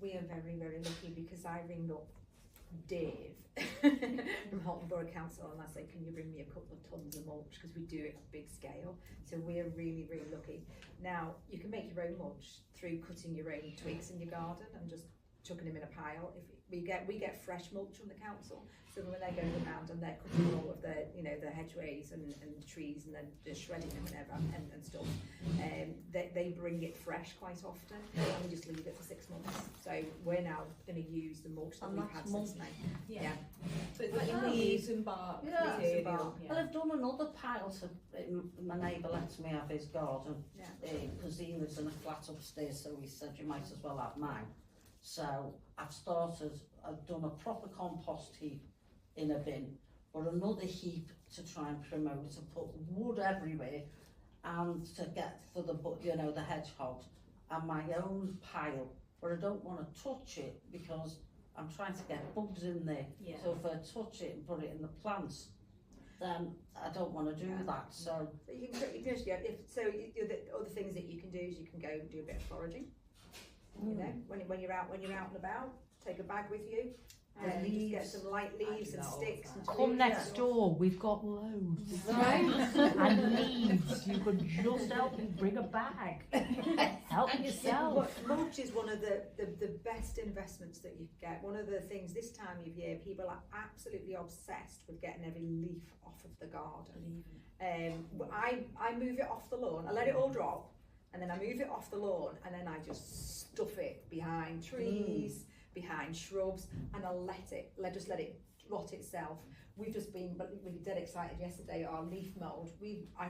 We are very, very lucky because I ring up Dave from Halton Borough Council and I say, can you bring me a couple of tons of mulch, because we do it at big scale. So we're really, really lucky. Now, you can make your own mulch through cutting your own twigs in your garden and just chucking them in a pile. If we get fresh mulch from the council, so when they're going around and they're cutting all of the, you know, the hedgeways and trees and then just shredding them and stuff, they bring it fresh quite often, and we just leave it for 6 months. So we're now going to use the mulch that we've had since May. Yeah. So it's like leaves and bark. Yeah. Leaves and bark. Well, I've done another pile to, my neighbour lets me have his garden, because he lives in a flat upstairs, so he said you might as well have mine. So I've done a proper compost heap in a bin, but another heap to try and promote, to put wood everywhere and to get for the, you know, the hedgehogs, and my own pile, but I don't want to touch it because I'm trying to get bugs in there. Yeah. So if I touch it and put it in the plants, then I don't want to do that. So you can just, the other things that you can do is you can go and do a bit of foraging. You know, when you're out and about, take a bag with you and just get some light leaves and sticks. And come next door, we've got loads. Right? And leaves, you could just help me bring a bag. Help yourself. Mulch is one of the best investments that you can get. One of the things this time of year, people are absolutely obsessed with getting every leaf off of the garden. I move it off the lawn, I let it all drop, and then I move it off the lawn, and then I just stuff it behind trees, behind shrubs, and I'll let it rot itself. We've just been dead excited yesterday. Our leaf mould, I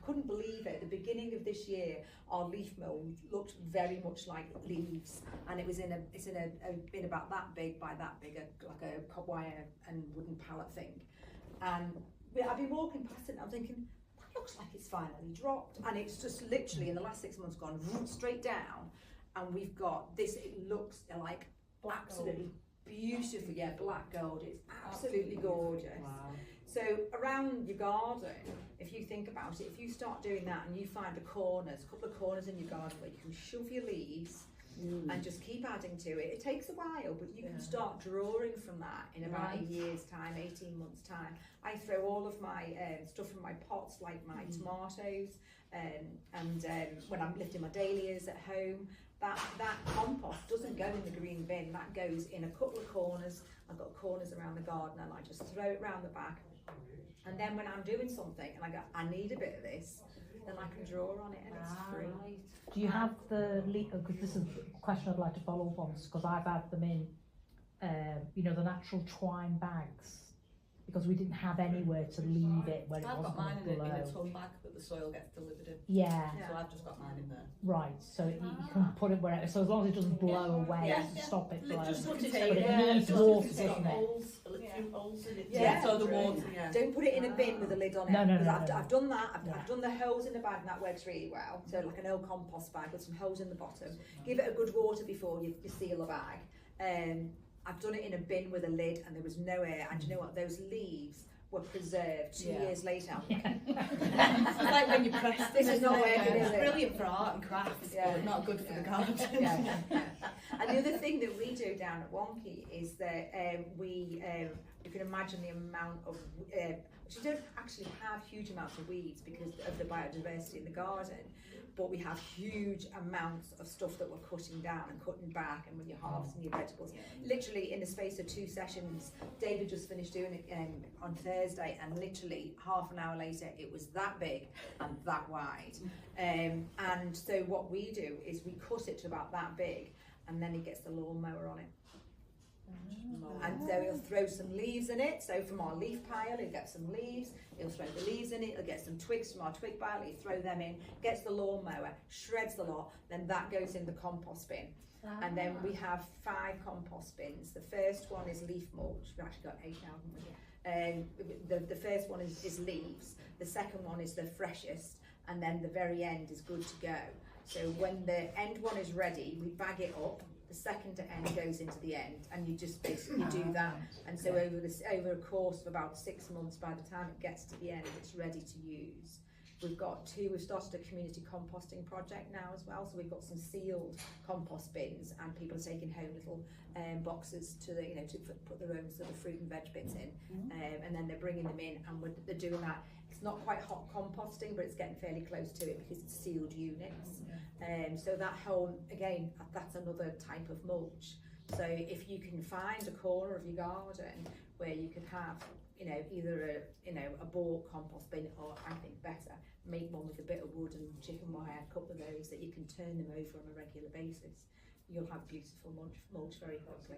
couldn't believe it. At the beginning of this year, our leaf mould looked very much like leaves, and it's in a bin about that big by that big, like a cobwire wire and wooden pallet thing. And I've been walking past it, and I'm thinking, looks like it's finally dropped, and it's just literally in the last 6 months gone straight down, and we've got this. It looks like black absolutely beautiful, black gold. It's absolutely gorgeous. Wow. So around your garden, if you think about it, if you start doing that and you find a couple of corners in your garden where you can shove your leaves and just keep adding to it. It takes a while, but you can start drawing from that in about a year's time, 18 months time. I throw all of my stuff from my pots, like my tomatoes, and when I'm lifting my dahlias at home, that compost doesn't go in the green bin, that goes in a couple of corners. I've got corners around the garden, and I just throw it around the back. And then when I'm doing something and I go, I need a bit of this, then I can draw on it, and it's free. Do you have the because this is a question I'd like to follow up on, because I've had them in, you know, the natural twine bags, because we didn't have anywhere to leave it where it wasn't I've got mine in a ton bag that the soil gets delivered in. Yeah. So I've just got mine in there. Right, so you can put it wherever, so as long as it doesn't blow away, to stop it blowing. Just But it it needs water, doesn't it? Holes in it. So the water, Don't put it in a bin with a lid on it. No. I've done that. I've done the holes in the bag, and that works really well. So like an old compost bag with some holes in the bottom. Give it a good water before you seal the bag. I've done it in a bin with a lid, and there was no air. And you know what? Those leaves were preserved 2 years later. It's like when you press this is not working, is it's it? brilliant for art and crafts, but not good for the garden. And the other thing that we do down at Wonky is that you can imagine the amount of we don't actually have huge amounts of weeds because of the biodiversity in the garden, but we have huge amounts of stuff that we're cutting down and cutting back, and when you're harvesting your vegetables, literally in the space of 2 sessions, David just finished doing it on Thursday, and literally half an hour later it was that big and that wide. And so what we do is we cut it to about that big, and then he gets the lawnmower on it. And so he'll throw some leaves in it. So from our leaf pile, he'll get some leaves, he'll throw the leaves in it, he'll get some twigs from our twig pile, he'll throw them in, gets the lawnmower, shreds the lot, then that goes in the compost bin. And then we have 5 compost bins. The first one is leaf mulch. We've actually got 8 now, haven't we? The first one is leaves, the second one is the freshest, and then the very end is good to go. So when the end one is ready, we bag it up. The second end goes into the end, and you just basically do that. And so over a course of about 6 months, by the time it gets to the end, it's ready to use. We've started a community composting project now as well, so we've got some sealed compost bins, and people are taking home little boxes to put their own sort of fruit and veg bits in, and then they're bringing them in, and they're doing that. It's not quite hot composting, but it's getting fairly close to it because it's sealed units. So that whole, again, that's another type of mulch. So if you can find a corner of your garden where you could have, either a bought compost bin, or I think better, make one with a bit of wood and chicken wire, a couple of those that you can turn them over on a regular basis, you'll have beautiful mulch very quickly.